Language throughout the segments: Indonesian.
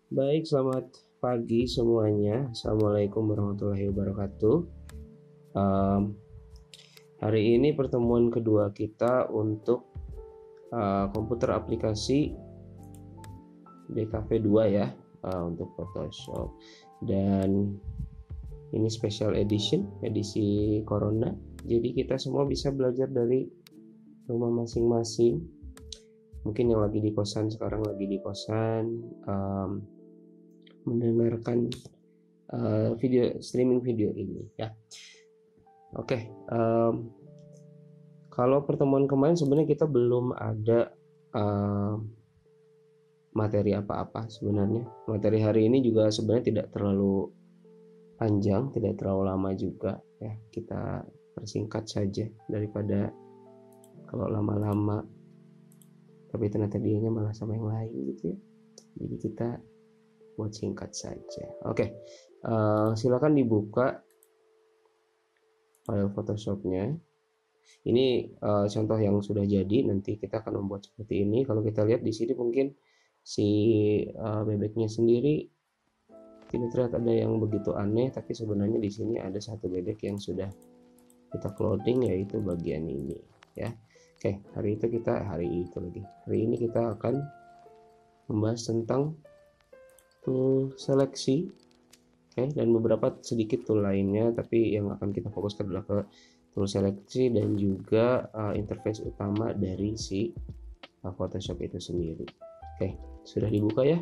Baik, selamat pagi semuanya. Assalamualaikum warahmatullahi wabarakatuh. Em, Hari ini pertemuan kedua kita untuk komputer aplikasi DKV 2 ya, untuk Photoshop. Dan ini special edition, edisi Corona. Jadi kita semua bisa belajar dari rumah masing-masing. Mungkin yang lagi di kosan sekarang lagi di kosan, mendengarkan streaming video ini ya. Oke, kalau pertemuan kemarin sebenarnya kita belum ada materi apa-apa sebenarnya. Materi hari ini juga sebenarnya tidak terlalu panjang, tidak terlalu lama juga ya. Kita persingkat saja daripada kalau lama-lama tapi ternyata dianya malah sama yang lain gitu ya. Jadi kita buat singkat saja. Oke, silakan dibuka file Photoshopnya. Ini contoh yang sudah jadi. Nanti kita akan membuat seperti ini. Kalau kita lihat di sini mungkin si bebeknya sendiri tidak terlihat ada yang begitu aneh, tapi sebenarnya di sini ada satu bebek yang sudah kita cloning, yaitu bagian ini ya. Oke, hari ini kita akan membahas tentang tool seleksi, dan beberapa sedikit tool lainnya, tapi yang akan kita fokuskan adalah ke tool seleksi dan juga interface utama dari si Photoshop itu sendiri. Oke, sudah dibuka ya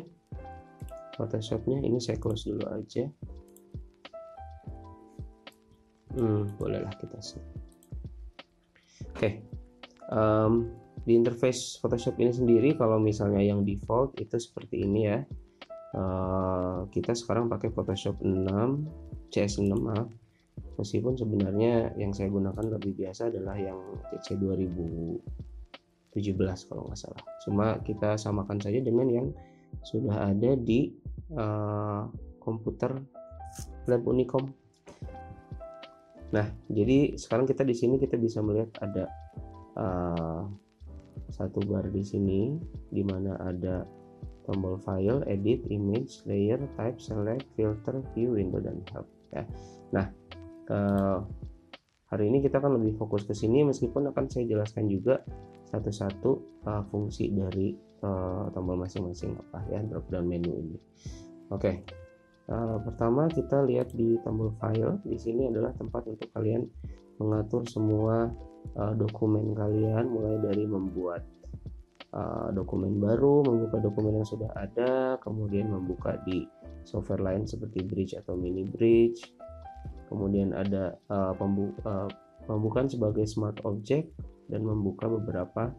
Photoshopnya. Ini saya close dulu aja. Bolehlah kita sih. Oke, di interface Photoshop ini sendiri, kalau misalnya yang default itu seperti ini ya. Kita sekarang pakai Photoshop 6 CS6 maaf, meskipun sebenarnya yang saya gunakan lebih biasa adalah yang CC 2017 kalau nggak salah. Cuma kita samakan saja dengan yang sudah ada di komputer lab Unicom. Nah, jadi sekarang kita di sini kita bisa melihat ada satu bar di sini, di mana ada tombol file, edit, image, layer, type, select, filter, view, window, dan help ya. Nah, hari ini kita akan lebih fokus ke sini, meskipun akan saya jelaskan juga satu-satu fungsi dari tombol masing-masing apa ya, drop down menu ini. Oke. Pertama kita lihat di tombol file. Di sini adalah tempat untuk kalian mengatur semua dokumen kalian, mulai dari membuat dokumen baru, membuka dokumen yang sudah ada, kemudian membuka di software lain seperti Bridge atau Mini Bridge. Kemudian ada pembukaan sebagai Smart Object dan membuka beberapa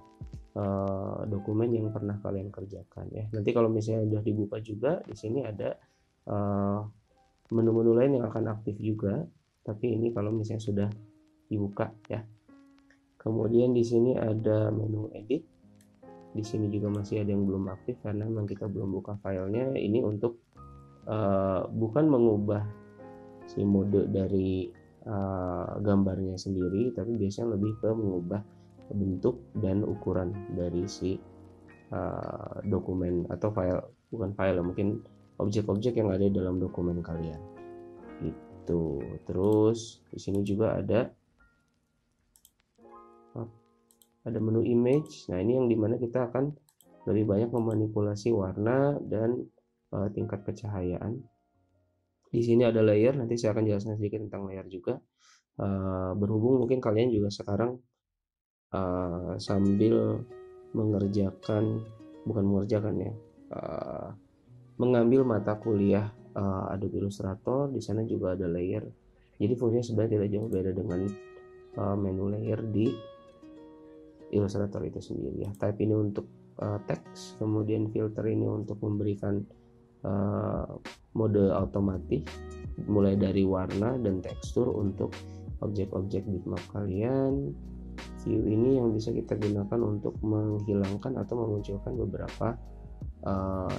dokumen yang pernah kalian kerjakan ya. Nanti kalau misalnya sudah dibuka juga, di sini ada menu-menu lain yang akan aktif juga, tapi ini kalau misalnya sudah dibuka ya. Kemudian di sini ada menu edit. Di sini juga masih ada yang belum aktif karena memang kita belum buka filenya. Ini untuk bukan mengubah si mode dari gambarnya sendiri, tapi biasanya lebih ke mengubah bentuk dan ukuran dari si dokumen atau file, bukan file, mungkin objek-objek yang ada dalam dokumen kalian itu. Terus di sini juga ada menu image. Nah, ini yang dimana kita akan lebih banyak memanipulasi warna dan tingkat kecahayaan. Di sini ada layer, nanti saya akan jelaskan sedikit tentang layer juga. Berhubung mungkin kalian juga sekarang sambil mengambil mata kuliah Adobe Illustrator. Di sana juga ada layer, jadi fungsinya sebenarnya tidak jauh beda dengan menu layer di Illustrator itu sendiri ya. Type ini untuk teks, kemudian filter ini untuk memberikan mode otomatis mulai dari warna dan tekstur untuk objek-objek bitmap kalian. View ini yang bisa kita gunakan untuk menghilangkan atau memunculkan beberapa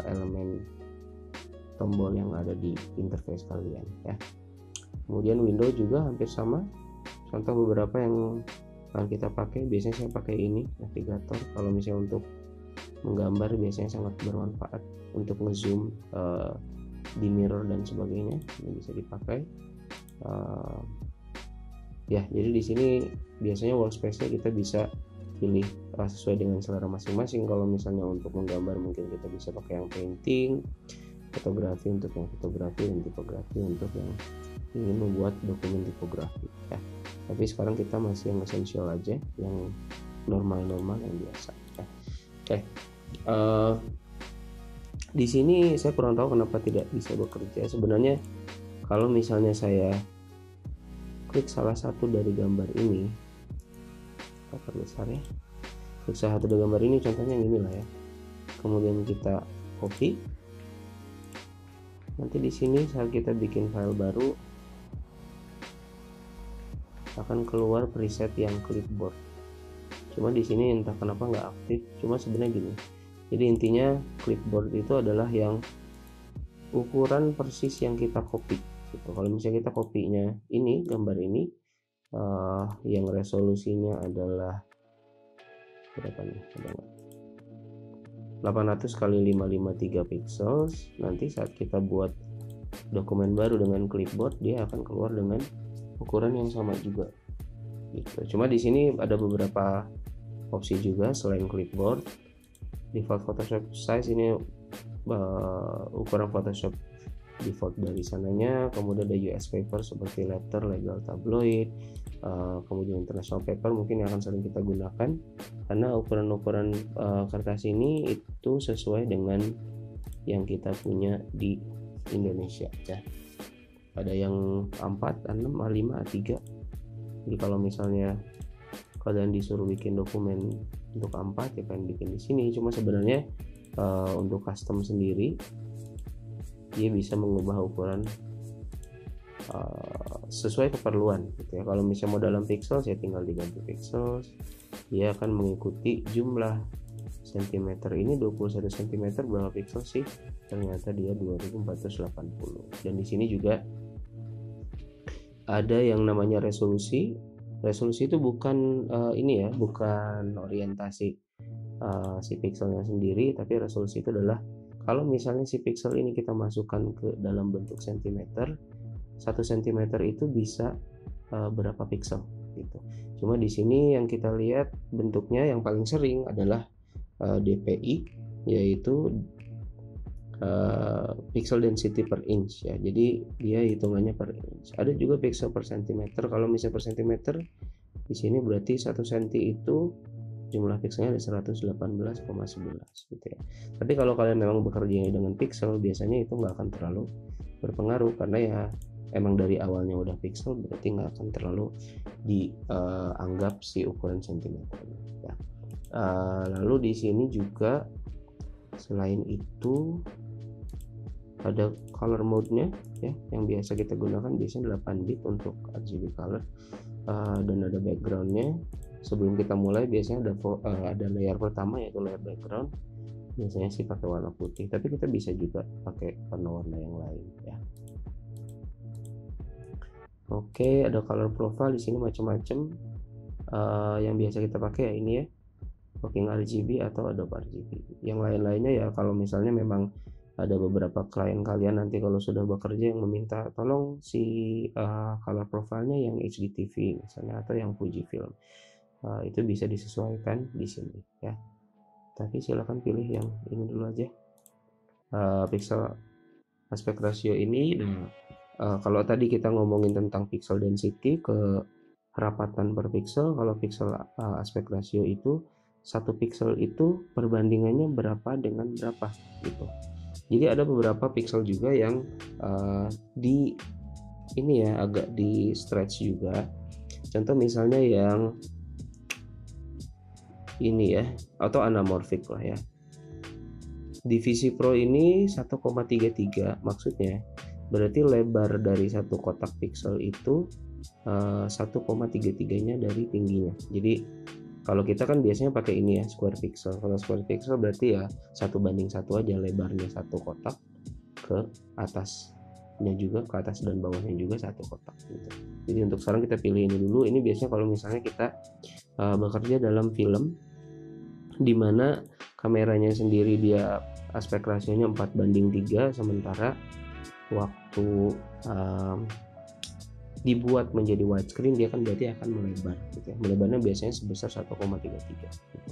elemen tombol yang ada di interface kalian ya. Kemudian window juga hampir sama. Contoh beberapa yang akan kita pakai, biasanya saya pakai ini navigator. Kalau misalnya untuk menggambar biasanya sangat bermanfaat untuk ngezoom di mirror dan sebagainya. Ini bisa dipakai. Ya, jadi di sini biasanya workspace-nya kita bisa pilih sesuai dengan selera masing-masing. Kalau misalnya untuk menggambar mungkin kita bisa pakai yang painting, fotografi untuk yang fotografi, dan tipografi untuk yang ingin membuat dokumen tipografi ya. Tapi sekarang kita masih yang essential aja, yang normal-normal, yang biasa ya. Oke. Di sini saya kurang tahu kenapa tidak bisa bekerja. Sebenarnya kalau misalnya saya klik salah satu dari gambar ini, apa besar ya, klik salah satu dari gambar ini, contohnya yang inilah ya, kemudian kita copy. Nanti di sini saat kita bikin file baru akan keluar preset yang clipboard. Cuma di sini entah kenapa nggak aktif. Cuma sebenarnya gini. Jadi intinya clipboard itu adalah yang ukuran persis yang kita copy. Gitu. Kalau misalnya kita kopinya ini, gambar ini, yang resolusinya adalah berapa nih? Ada nggak? 800 kali 553 pixels. Nanti saat kita buat dokumen baru dengan clipboard, dia akan keluar dengan ukuran yang sama juga. Gitu. Cuma di sini ada beberapa opsi juga selain clipboard. Default Photoshop size ini ukuran Photoshop default dari sananya. Kemudian ada US paper seperti letter, legal, tabloid, kemudian international paper mungkin yang akan sering kita gunakan, karena ukuran-ukuran kertas ini itu sesuai dengan yang kita punya di Indonesia ya. Ada yang A4, A6, A5, A3. Jadi kalau misalnya kalian disuruh bikin dokumen untuk A4 ya kalian bikin di sini. Cuma sebenarnya untuk custom sendiri dia bisa mengubah ukuran sesuai keperluan gitu ya. Kalau misalnya mau dalam pixel, saya tinggal diganti pixel, dia akan mengikuti jumlah cm ini 21 cm berapa pixel sih, ternyata dia 2480. Dan di sini juga ada yang namanya resolusi. Resolusi itu bukan ini ya, bukan orientasi si pixelnya sendiri, tapi resolusi itu adalah kalau misalnya si pixel ini kita masukkan ke dalam bentuk cm, 1 cm itu bisa berapa pixel gitu. Cuma di sini yang kita lihat bentuknya yang paling sering adalah DPI, yaitu pixel density per inch ya. Jadi dia hitungannya per inch. Ada juga pixel per centimeter. Kalau misalnya per centimeter di sini berarti 1 cm itu jumlah pixelnya ada 118,11 gitu ya. Tapi kalau kalian memang bekerja dengan pixel, biasanya itu nggak akan terlalu berpengaruh, karena ya emang dari awalnya udah pixel, berarti nggak akan terlalu dianggap si ukuran centimeter ya. Lalu di sini juga selain itu ada color mode-nya ya, yang biasa kita gunakan biasanya 8 bit untuk RGB color, dan ada background-nya. Sebelum kita mulai biasanya ada layer pertama yaitu layer background, biasanya sih pakai warna putih, tapi kita bisa juga pakai warna-warna yang lain ya. Oke, ada color profile di sini macam-macam. Yang biasa kita pakai ya ini ya, Working RGB atau Adobe RGB. Yang lain-lainnya ya kalau misalnya memang ada beberapa klien kalian nanti kalau sudah bekerja yang meminta tolong si color profile-nya yang HDTV misalnya atau yang Fujifilm, itu bisa disesuaikan di sini ya. Tapi silakan pilih yang ini dulu aja, pixel aspect ratio ini. Kalau tadi kita ngomongin tentang pixel density, ke kerapatan per pixel, kalau pixel aspect ratio itu satu pixel itu perbandingannya berapa dengan berapa gitu. Jadi ada beberapa pixel juga yang di ini ya agak di stretch juga. Contoh misalnya yang ini ya, atau anamorphic lah ya. Divisi Pro ini 1,33, maksudnya berarti lebar dari satu kotak pixel itu 1,33-nya dari tingginya. Jadi kalau kita kan biasanya pakai ini ya, square pixel. Kalau square pixel berarti ya 1:1 aja lebarnya satu kotak ke atasnya juga, ke atas dan bawahnya juga satu kotak gitu. Jadi untuk sekarang kita pilih ini dulu. Ini biasanya kalau misalnya kita bekerja dalam film dimana kameranya sendiri dia aspek rasionya 4:3, sementara waktu dibuat menjadi widescreen dia kan berarti akan melebar gitu ya. Melebarnya biasanya sebesar 1,33 gitu.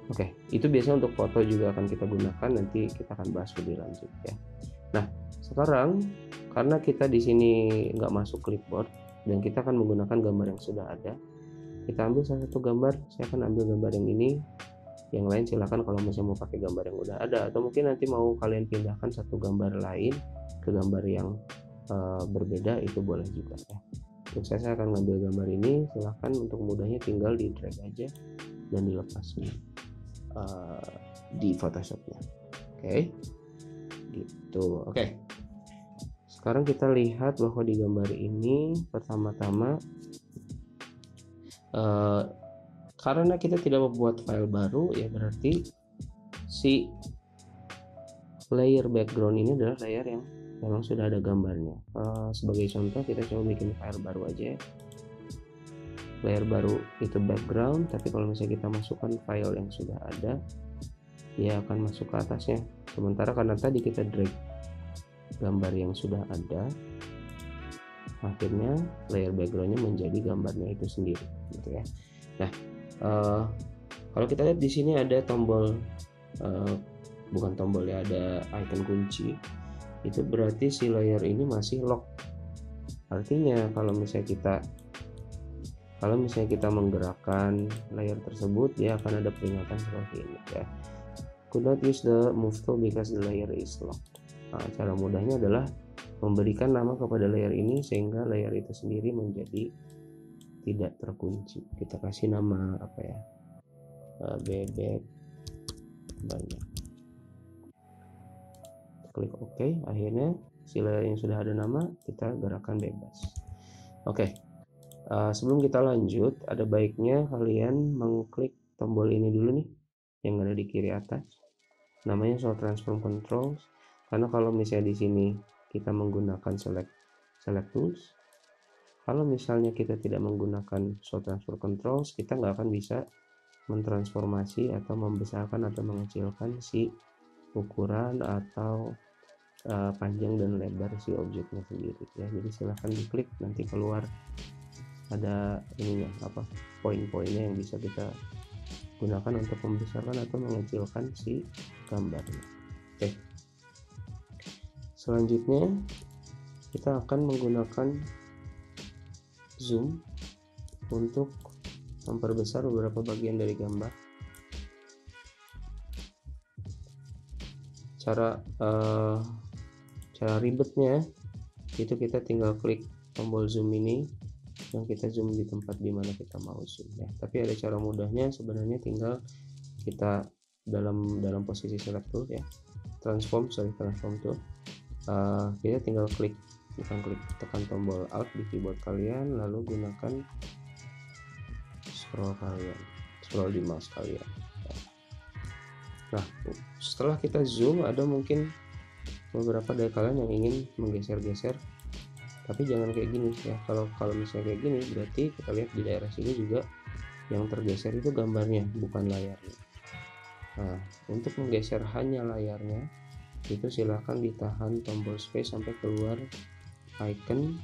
Oke, itu biasanya untuk foto juga akan kita gunakan, nanti kita akan bahas lebih lanjut ya. Nah, sekarang karena kita di sini nggak masuk clipboard dan kita akan menggunakan gambar yang sudah ada, kita ambil salah satu gambar. Saya akan ambil gambar yang ini, yang lain silakan kalau misalnya mau pakai gambar yang udah ada, atau mungkin nanti mau kalian pindahkan satu gambar lain ke gambar yang berbeda, itu boleh juga ya. Untuk saya akan ngambil gambar ini, silahkan untuk mudahnya tinggal di drag aja dan dilepas di Photoshopnya. Oke, gitu. Oke, sekarang kita lihat bahwa di gambar ini pertama-tama karena kita tidak membuat file baru, ya berarti si layer background ini adalah layer yang memang sudah ada gambarnya. Sebagai contoh, kita coba bikin file baru aja. Layer baru itu background, tapi kalau misalnya kita masukkan file yang sudah ada, dia akan masuk ke atasnya. Sementara karena tadi kita drag gambar yang sudah ada, akhirnya layer backgroundnya menjadi gambarnya itu sendiri, gitu ya. Nah, kalau kita lihat di sini ada tombol, bukan tombol ya, ada icon kunci. Itu berarti si layer ini masih lock. Artinya kalau misalnya kita menggerakkan layer tersebut, dia akan ada peringatan seperti ini ya. Could not use the move tool because the layer is locked. Nah, cara mudahnya adalah memberikan nama kepada layer ini sehingga layer itu sendiri menjadi tidak terkunci. Kita kasih nama apa ya? Bebek banyak. Klik OK, akhirnya si layer yang sudah ada nama kita gerakkan bebas. Oke. Sebelum kita lanjut, ada baiknya kalian mengklik tombol ini dulu nih, yang ada di kiri atas. Namanya Show Transform Controls. Karena kalau misalnya di sini kita menggunakan select tools, kalau misalnya kita tidak menggunakan Show Transform Controls, kita nggak akan bisa mentransformasi atau membesarkan atau mengecilkan si ukuran atau panjang dan lebar si objeknya sendiri ya. Jadi silahkan diklik, nanti keluar ada ininya, apa, poin-poinnya yang bisa kita gunakan untuk membesarkan atau mengecilkan si gambarnya. Oke, selanjutnya kita akan menggunakan zoom untuk memperbesar beberapa bagian dari gambar. Cara ribetnya itu kita tinggal klik tombol zoom ini, yang kita zoom di tempat dimana kita mau zoom ya. Tapi ada cara mudahnya, sebenarnya tinggal kita dalam posisi select tool ya, transform tool, kita tinggal tekan tombol alt di keyboard kalian, lalu gunakan scroll di mouse kalian. Nah, setelah kita zoom, ada mungkin beberapa dari kalian yang ingin menggeser-geser, tapi jangan kayak gini ya. Kalau misalnya kayak gini, berarti kita lihat di daerah sini juga yang tergeser itu gambarnya, bukan layarnya. Nah, untuk menggeser hanya layarnya, itu silahkan ditahan tombol space sampai keluar icon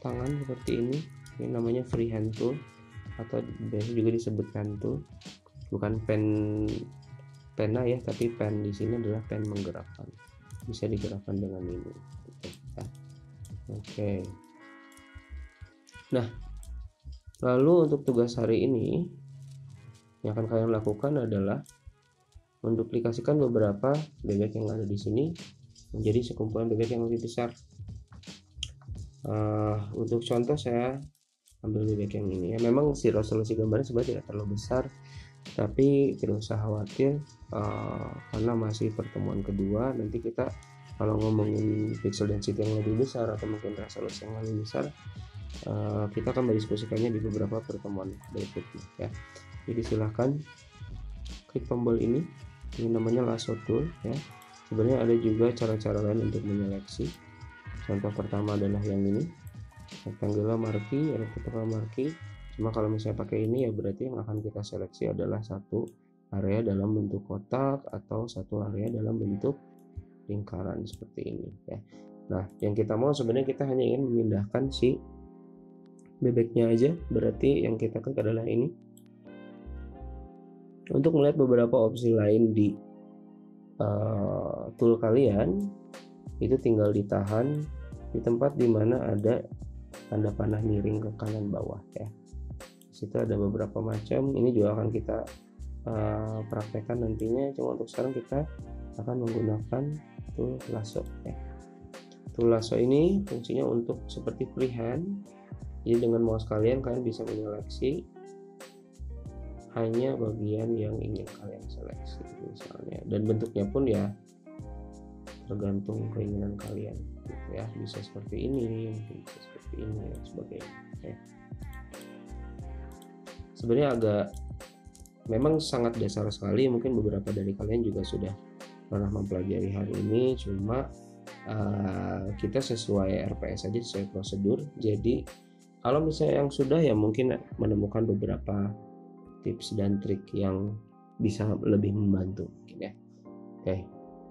tangan seperti ini. Ini namanya freehand tool, atau biasa juga disebut pen tool. Bukan pena ya, tapi pen di sini adalah pen menggerakkan. Bisa digerakkan dengan ini. Oke. Nah, lalu untuk tugas hari ini yang akan kalian lakukan adalah menduplikasikan beberapa bebek yang ada di sini menjadi sekumpulan bebek yang lebih besar. Untuk contoh saya ambil bebek yang ini ya. Memang si resolusi gambarnya sebenarnya tidak terlalu besar, tapi tidak usah khawatir karena masih pertemuan kedua. Nanti kita kalau ngomongin pixel density yang lebih besar atau mungkin resolusi yang lebih besar, kita akan mendiskusikannya di beberapa pertemuan berikutnya ya. Jadi silahkan klik tombol ini namanya lasso tool ya. Sebenarnya ada juga cara-cara lain untuk menyeleksi. Contoh pertama adalah yang ini, rectangular marquee. Cuma kalau misalnya pakai ini ya berarti yang akan kita seleksi adalah satu area dalam bentuk kotak atau satu area dalam bentuk lingkaran seperti ini ya. Nah, yang kita mau sebenarnya kita hanya ingin memindahkan si bebeknya aja, berarti yang kita klik adalah ini. Untuk melihat beberapa opsi lain di tool kalian, itu tinggal ditahan di tempat dimana ada tanda panah miring ke kanan bawah ya. Situ ada beberapa macam, ini juga akan kita praktekkan nantinya. Cuma untuk sekarang kita akan menggunakan tool lasso ya. Tool lasso ini fungsinya untuk seperti freehand, jadi dengan mouse kalian bisa menyeleksi hanya bagian yang ingin kalian seleksi misalnya, dan bentuknya pun ya tergantung keinginan kalian gitu ya. Bisa seperti ini, mungkin bisa seperti ini dan sebagainya ya. Sebenarnya agak memang sangat dasar sekali, mungkin beberapa dari kalian juga sudah pernah mempelajari hal ini, cuma kita sesuai RPS saja, sesuai prosedur. Jadi kalau misalnya yang sudah ya mungkin menemukan beberapa tips dan trik yang bisa lebih membantu mungkin ya. Oke,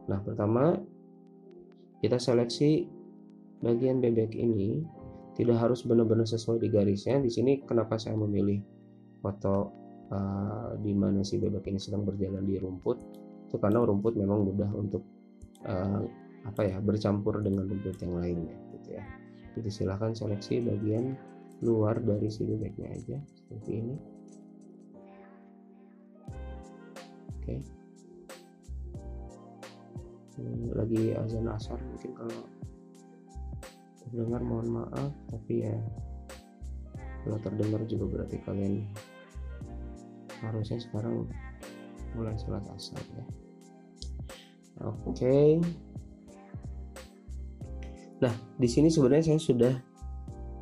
nah pertama kita seleksi bagian bebek ini, tidak harus benar-benar sesuai di garisnya. Di sini kenapa saya memilih foto di mana si bebek ini sedang berjalan di rumput, itu karena rumput memang mudah untuk bercampur dengan rumput yang lainnya gitu ya. Jadi silahkan seleksi bagian luar dari si bebeknya aja seperti ini. Oke. Ini lagi azan asar, mungkin kalau terdengar mohon maaf, tapi ya kalau terdengar juga berarti kalian harusnya sekarang mulai sholat asar ya. Oke. Nah, di sini sebenarnya saya sudah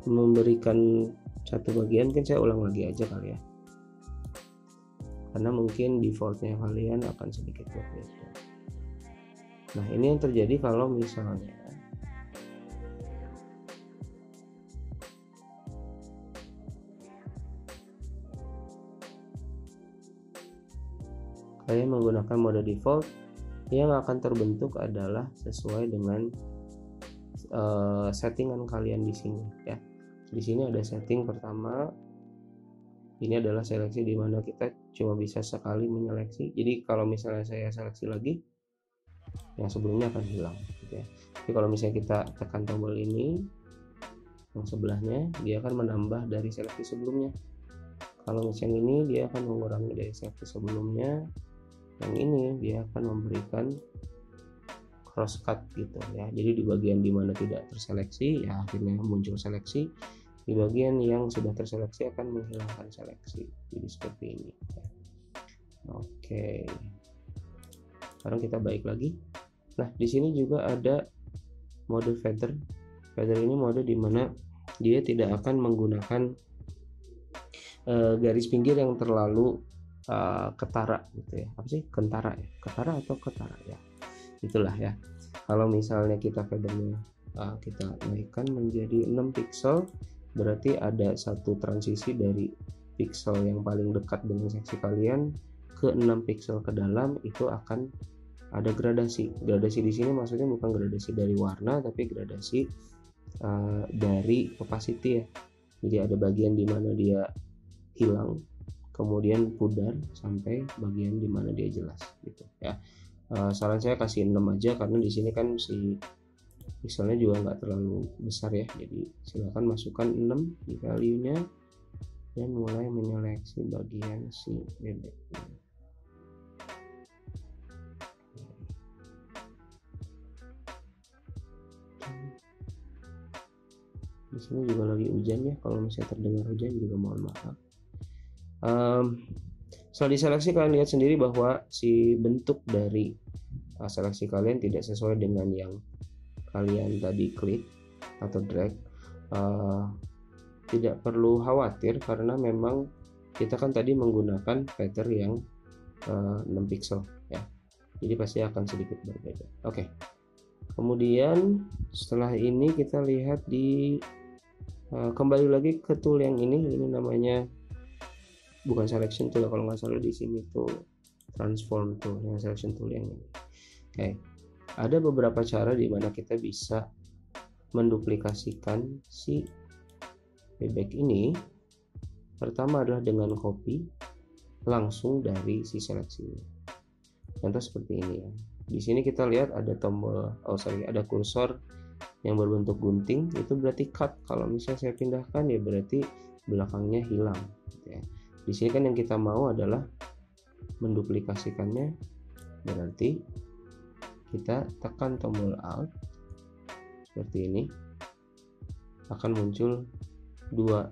memberikan satu bagian, mungkin saya ulang lagi aja kali ya, karena mungkin defaultnya kalian akan sedikit berbeda. Nah, ini yang terjadi kalau misalnya kalian menggunakan mode default, yang akan terbentuk adalah sesuai dengan settingan kalian di sini ya. Di sini ada setting pertama, ini adalah seleksi di mana kita cuma bisa sekali menyeleksi. Jadi kalau misalnya saya seleksi lagi, yang sebelumnya akan hilang gitu ya. Jadi kalau misalnya kita tekan tombol ini, yang sebelahnya dia akan menambah dari seleksi sebelumnya. Kalau misalnya ini dia akan mengurangi dari seleksi sebelumnya. Yang ini dia akan memberikan crosscut gitu ya. Jadi di bagian dimana tidak terseleksi ya akhirnya muncul seleksi, di bagian yang sudah terseleksi akan menghilangkan seleksi. Jadi seperti ini ya. Oke, sekarang kita balik lagi. Nah, di sini juga ada mode feather. Feather ini mode dimana dia tidak akan menggunakan garis pinggir yang terlalu ketara gitu ya. Apa sih kentara ya? Ketara atau ketara ya? Itulah ya. Kalau misalnya kita feathernya kita naikkan menjadi 6 pixel, berarti ada satu transisi dari pixel yang paling dekat dengan seksi kalian ke 6 pixel ke dalam, itu akan ada gradasi. Gradasi di sini maksudnya bukan gradasi dari warna, tapi gradasi dari opacity ya. Jadi ada bagian di mana dia hilang, kemudian pudar, sampai bagian di mana dia jelas gitu ya. Saran saya kasih 6 aja karena di sini kan si pixelnya juga nggak terlalu besar ya. Jadi silakan masukkan 6 di value-nya dan mulai menyeleksi bagian si bebek. Di sini juga lagi hujan ya, kalau misalnya terdengar hujan juga mohon maaf. Setelah diseleksi kalian lihat sendiri bahwa si bentuk dari seleksi kalian tidak sesuai dengan yang kalian tadi klik atau drag. Tidak perlu khawatir karena memang kita kan tadi menggunakan feather yang 6 pixel ya, jadi pasti akan sedikit berbeda. Oke. Kemudian setelah ini kita lihat di kembali lagi ke tool yang ini namanya bukan selection tool kalau nggak salah, di sini tuh transform tool, yang selection tool yang ini. Oke, ada beberapa cara di mana kita bisa menduplikasikan si bebek ini. Pertama adalah dengan copy langsung dari si seleksinya. Contoh seperti ini ya. Di sini kita lihat ada tombol, ada kursor yang berbentuk gunting, itu berarti cut. Kalau misalnya saya pindahkan ya berarti belakangnya hilang. Gitu ya. Di sini kan yang kita mau adalah menduplikasikannya, berarti kita tekan tombol Alt seperti ini, akan muncul dua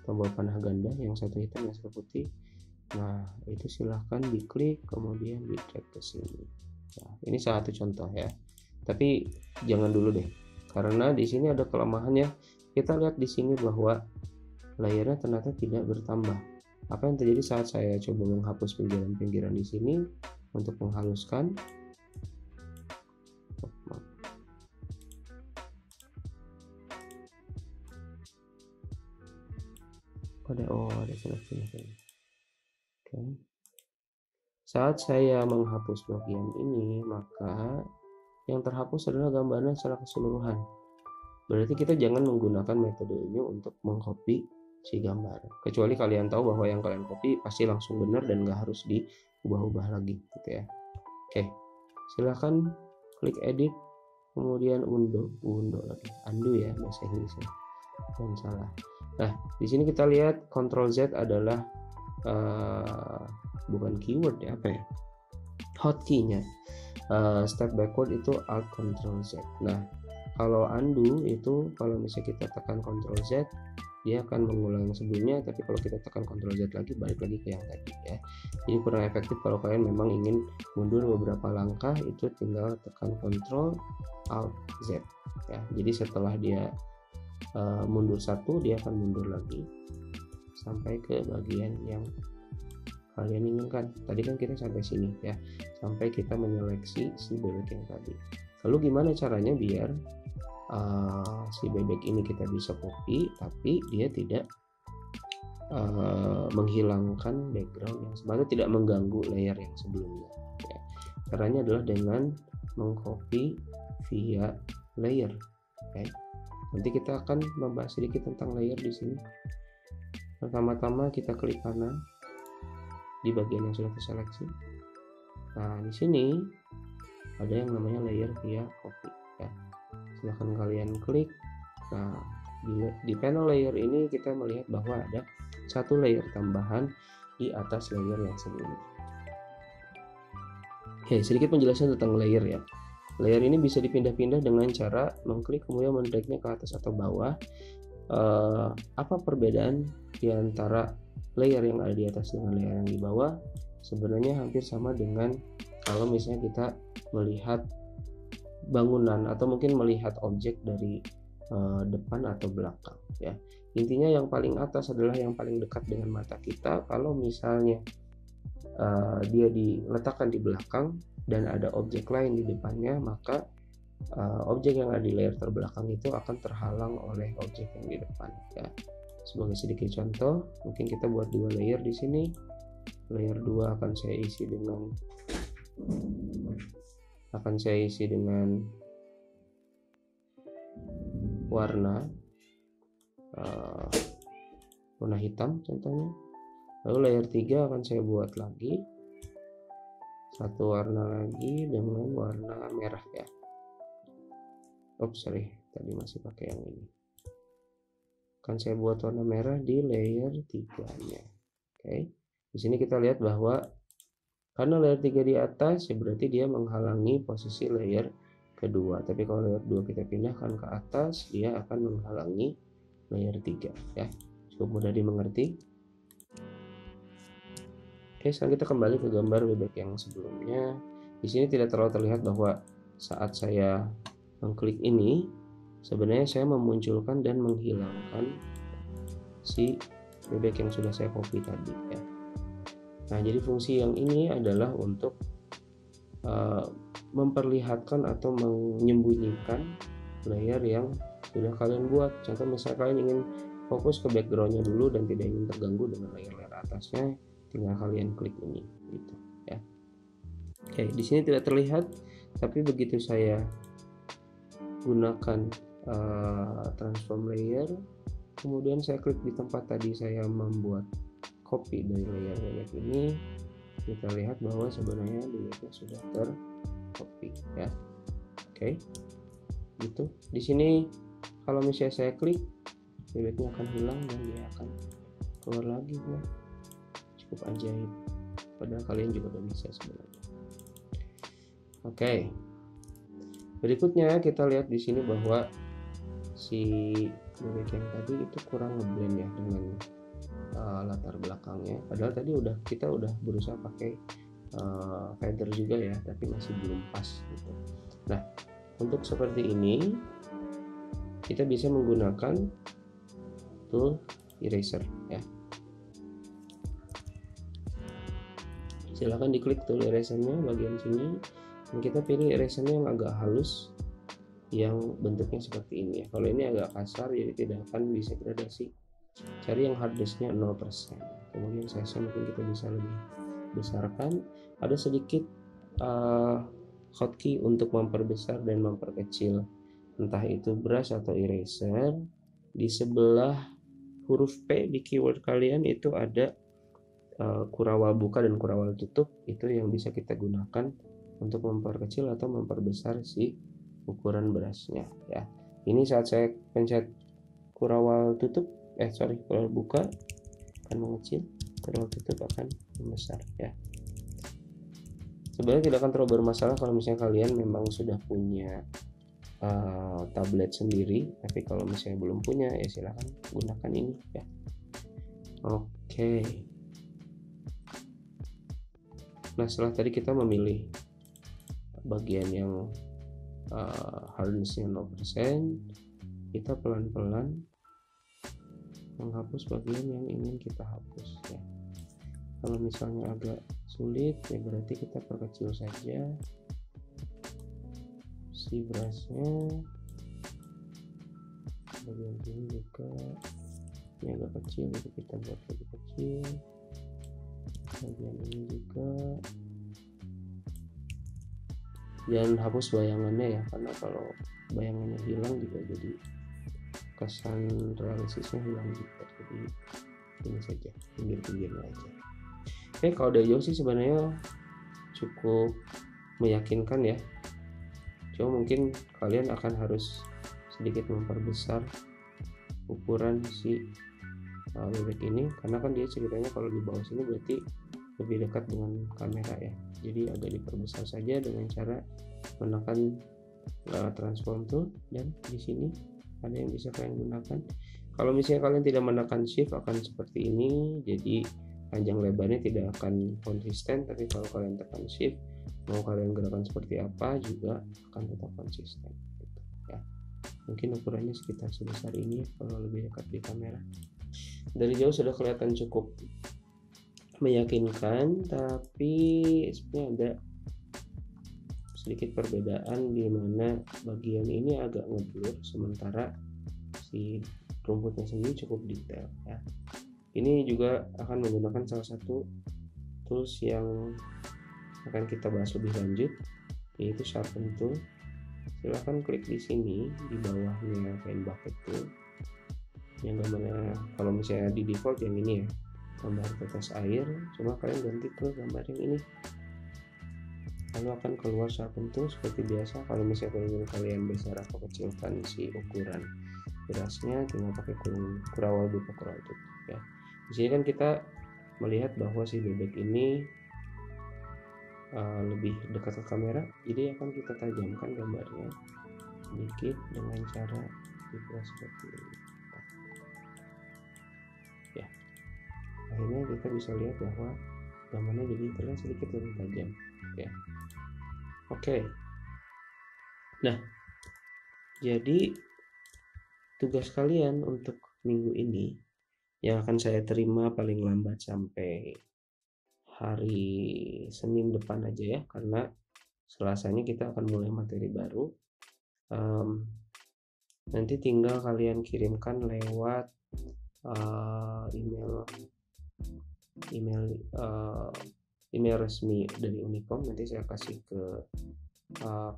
tombol panah ganda, yang satu hitam yang satu putih. Nah itu silahkan diklik kemudian di drag ke sini. Nah, ini salah satu contoh ya, tapi jangan dulu deh karena di sini ada kelemahannya. Kita lihat di sini bahwa layernya ternyata tidak bertambah. Apa yang terjadi saat saya coba menghapus pinggiran-pinggiran di sini untuk menghaluskan? Ada seleksi. Oke. Saat saya menghapus bagian ini, maka yang terhapus adalah gambarnya secara keseluruhan. Berarti kita jangan menggunakan metode ini untuk mengcopy si gambar. Kecuali kalian tahu bahwa yang kalian copy pasti langsung benar dan nggak harus diubah-ubah lagi, gitu ya. Oke, silahkan klik edit, kemudian undo ya bahasa Inggrisnya. Dan salah. Nah, di sini kita lihat Ctrl Z adalah bukan keyword ya, apa ya? Hotkey-nya. Step backward itu Alt Ctrl Z. Nah, kalau undo itu kalau misalnya kita tekan Ctrl Z, dia akan mengulang sebelumnya, tapi kalau kita tekan Ctrl Z lagi balik lagi ke yang tadi ya. Jadi kurang efektif kalau kalian memang ingin mundur beberapa langkah, itu tinggal tekan Ctrl Alt Z ya. Jadi setelah dia mundur satu, dia akan mundur lagi sampai ke bagian yang kalian inginkan. Tadi kan kita sampai sini ya, sampai kita menyeleksi si bebek yang tadi. Lalu gimana caranya biar si bebek ini kita bisa copy tapi dia tidak menghilangkan background yang sebelumnya, tidak mengganggu layer yang sebelumnya ya. Caranya adalah dengan mengcopy via layer. Oke. Nanti kita akan membahas sedikit tentang layer di sini. Pertama-tama kita klik kanan di bagian yang sudah terseleksi. Nah, di sini ada yang namanya layer via copy ya. Silahkan kalian klik. Nah, di panel layer ini kita melihat bahwa ada satu layer tambahan di atas layer yang sebelumnya. Oke, sedikit penjelasan tentang layer ya. Layer ini bisa dipindah-pindah dengan cara mengklik kemudian mendragnya ke atas atau bawah. Apa perbedaan di antara layer yang ada di atas dengan layer yang di bawah? Sebenarnya hampir sama dengan kalau misalnya kita melihat bangunan atau mungkin melihat objek dari depan atau belakang ya. Intinya yang paling atas adalah yang paling dekat dengan mata kita. Kalau misalnya dia diletakkan di belakang dan ada objek lain di depannya, maka objek yang ada di layer terbelakang itu akan terhalang oleh objek yang di depan ya. Sebagai sedikit contoh, mungkin kita buat dua layer di sini. Layer 2 akan saya isi dengan warna hitam contohnya. Lalu layer 3 akan saya buat lagi satu warna lagi dengan warna merah ya. Tadi masih pakai yang ini. Akan saya buat warna merah di layer 3-nya. Oke. Di sini kita lihat bahwa karena layer 3 di atas ya berarti dia menghalangi posisi layer kedua. Tapi kalau layer 2 kita pindahkan ke atas, dia akan menghalangi layer 3 ya. Cukup mudah dimengerti. Oke, sekarang kita kembali ke gambar bebek yang sebelumnya. Di sini tidak terlalu terlihat bahwa saat saya mengklik ini, sebenarnya saya memunculkan dan menghilangkan si bebek yang sudah saya copy tadi ya. Nah, jadi fungsi yang ini adalah untuk memperlihatkan atau menyembunyikan layer yang sudah kalian buat. Contoh misalnya kalian ingin fokus ke backgroundnya dulu dan tidak ingin terganggu dengan layer-layer atasnya, tinggal kalian klik ini gitu ya. Oke, di sini tidak terlihat, tapi begitu saya gunakan transform layer, kemudian saya klik di tempat tadi saya membuat copy dari layer bebek ini, kita lihat bahwa sebenarnya bebeknya sudah tercopy ya. Oke, gitu. Di sini kalau misalnya saya klik, bebeknya akan hilang dan dia akan keluar lagi ya. Cukup ajaib. Padahal kalian juga udah bisa sebenarnya. Oke. Berikutnya kita lihat di sini bahwa si bebek yang tadi itu kurang ngeblend ya dengan latar belakangnya. Padahal tadi kita udah berusaha pakai feather juga ya, tapi masih belum pas gitu. Nah, untuk seperti ini kita bisa menggunakan tool eraser ya. Silahkan diklik tool erasernya bagian sini, dan kita pilih erasernya yang agak halus, yang bentuknya seperti ini ya. Kalau ini agak kasar jadi tidak akan bisa gradasi. Cari yang hardness-nya 0%. Kemudian size mungkin kita bisa lebih besarkan. Ada sedikit hotkey untuk memperbesar dan memperkecil, entah itu brush atau eraser. Di sebelah huruf P di keyword kalian itu ada kurawal buka dan kurawal tutup, itu yang bisa kita gunakan untuk memperkecil atau memperbesar si ukuran brushnya ya. Ini saat saya pencet kurawal tutup, kurawal buka akan mengecil, kurawal tutup akan membesar ya. Sebenarnya tidak akan terlalu bermasalah kalau misalnya kalian memang sudah punya tablet sendiri, tapi kalau misalnya belum punya ya silahkan gunakan ini ya. Oke. Nah, setelah tadi kita memilih bagian yang hardness-nya 0%, kita pelan-pelan menghapus bagian yang ingin kita hapus ya. Kalau misalnya agak sulit ya berarti kita perkecil saja si brushnya. Bagian ini juga ini agak kecil, jadi kita buat lebih kecil. Bagian ini juga, jangan hapus bayangannya ya, karena kalau bayangannya hilang juga jadi kesan realistisnya hilang juga. Jadi ini saja pinggir-pinggirnya aja. Oke, kalau dari jauh sih sebenarnya cukup meyakinkan ya. Cuma mungkin kalian akan harus sedikit memperbesar ukuran si bebek ini, karena kan dia ceritanya kalau di bawah sini berarti lebih dekat dengan kamera ya. Jadi agak diperbesar saja dengan cara menekan transform tool, dan di sini ada yang bisa kalian gunakan. Kalau misalnya kalian tidak menekan shift akan seperti ini, jadi panjang lebarnya tidak akan konsisten. Tapi kalau kalian tekan shift, mau kalian gerakan seperti apa juga akan tetap konsisten gitu ya. Mungkin ukurannya sekitar sebesar ini kalau lebih dekat di kamera. Dari jauh sudah kelihatan cukup meyakinkan, tapi sebenarnya ada sedikit perbedaan di mana bagian ini agak ngeblur, sementara si rumputnya sendiri cukup detail ya. Ini juga akan menggunakan salah satu tools yang akan kita bahas lebih lanjut, yaitu sharpen tool. Silahkan klik di sini di bawahnya paint bucket tool, yang gambarnya kalau misalnya di default yang ini ya, gambar tetes air, cuma kalian ganti ke gambar yang ini, lalu akan keluar sharpen tool seperti biasa. Kalau misalnya kalian besar atau kecilkan si ukuran berasnya, tinggal pakai kurawal buka kurawal tutup ya. Di sini kan kita melihat bahwa si bebek ini lebih dekat ke kamera, jadi akan kita tajamkan gambarnya sedikit dengan cara dibuat seperti ini ya. Akhirnya kita bisa lihat bahwa gambarnya jadi terlihat sedikit lebih tajam ya. Oke. Nah, jadi tugas kalian untuk minggu ini yang akan saya terima paling lambat sampai hari Senin depan aja ya, karena Selasanya kita akan mulai materi baru. Nanti tinggal kalian kirimkan lewat email email resmi dari Unicom, nanti saya kasih ke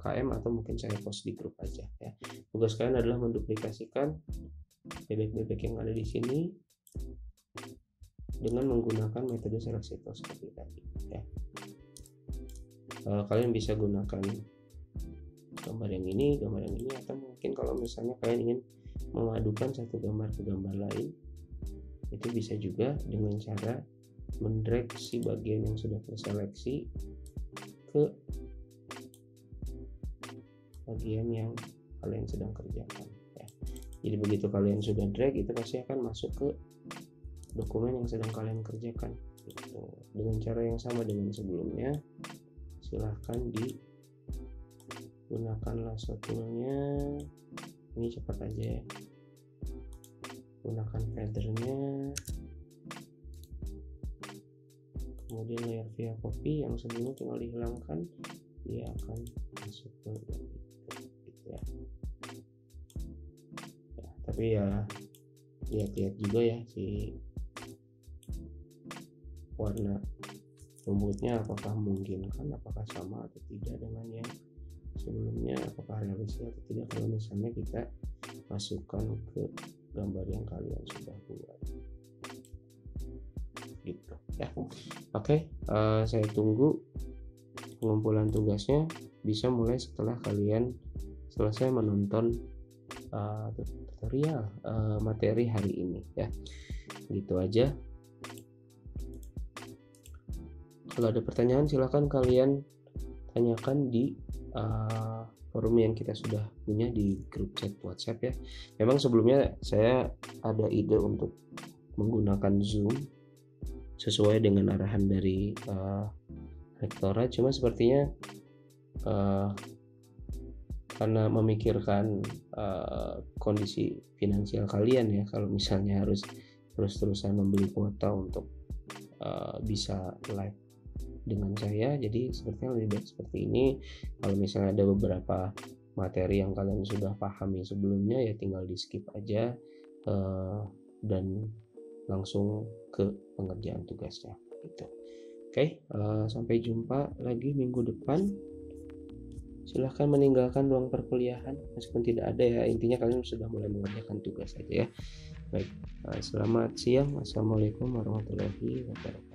KM atau mungkin saya post di grup aja ya. Tugas kalian adalah menduplikasikan bebek-bebek yang ada di sini dengan menggunakan metode seleksi tos seperti tadi ya. Kalian bisa gunakan gambar yang ini, atau mungkin kalau misalnya kalian ingin memadukan satu gambar ke gambar lain, itu bisa juga dengan cara mendrag si bagian yang sudah terseleksi ke bagian yang kalian sedang kerjakan ya. Jadi begitu kalian sudah drag, itu pasti akan masuk ke dokumen yang sedang kalian kerjakan gitu. Dengan cara yang sama dengan sebelumnya, silahkan digunakan lasso toolnya, ini cepat aja ya, gunakan feathernya, kemudian layer via copy yang sebelumnya tinggal dihilangkan, dia akan masuk ke gitu ya. Tapi ya lihat-lihat juga ya si warna rumputnya apakah memungkinkan, apakah sama atau tidak dengan yang sebelumnya, apakah realistis atau tidak kalau misalnya kita masukkan ke gambar yang kalian sudah buat gitu ya. Oke, saya tunggu pengumpulan tugasnya bisa mulai setelah kalian selesai menonton tutorial materi hari ini ya. Gitu aja. Kalau ada pertanyaan silahkan kalian tanyakan di forum yang kita sudah punya di grup chat WhatsApp ya. Memang sebelumnya saya ada ide untuk menggunakan Zoom sesuai dengan arahan dari rektorat, cuma sepertinya karena memikirkan kondisi finansial kalian ya, kalau misalnya harus terus-terusan membeli kuota untuk bisa live dengan saya, jadi sepertinya lebih baik seperti ini. Kalau misalnya ada beberapa materi yang kalian sudah pahami sebelumnya, ya tinggal di skip aja dan langsung ke pengerjaan tugasnya gitu. Oke, sampai jumpa lagi minggu depan. Silahkan meninggalkan ruang perkuliahan meskipun tidak ada ya, intinya kalian sudah mulai mengerjakan tugas saja ya. Baik, selamat siang. Assalamualaikum warahmatullahi wabarakatuh.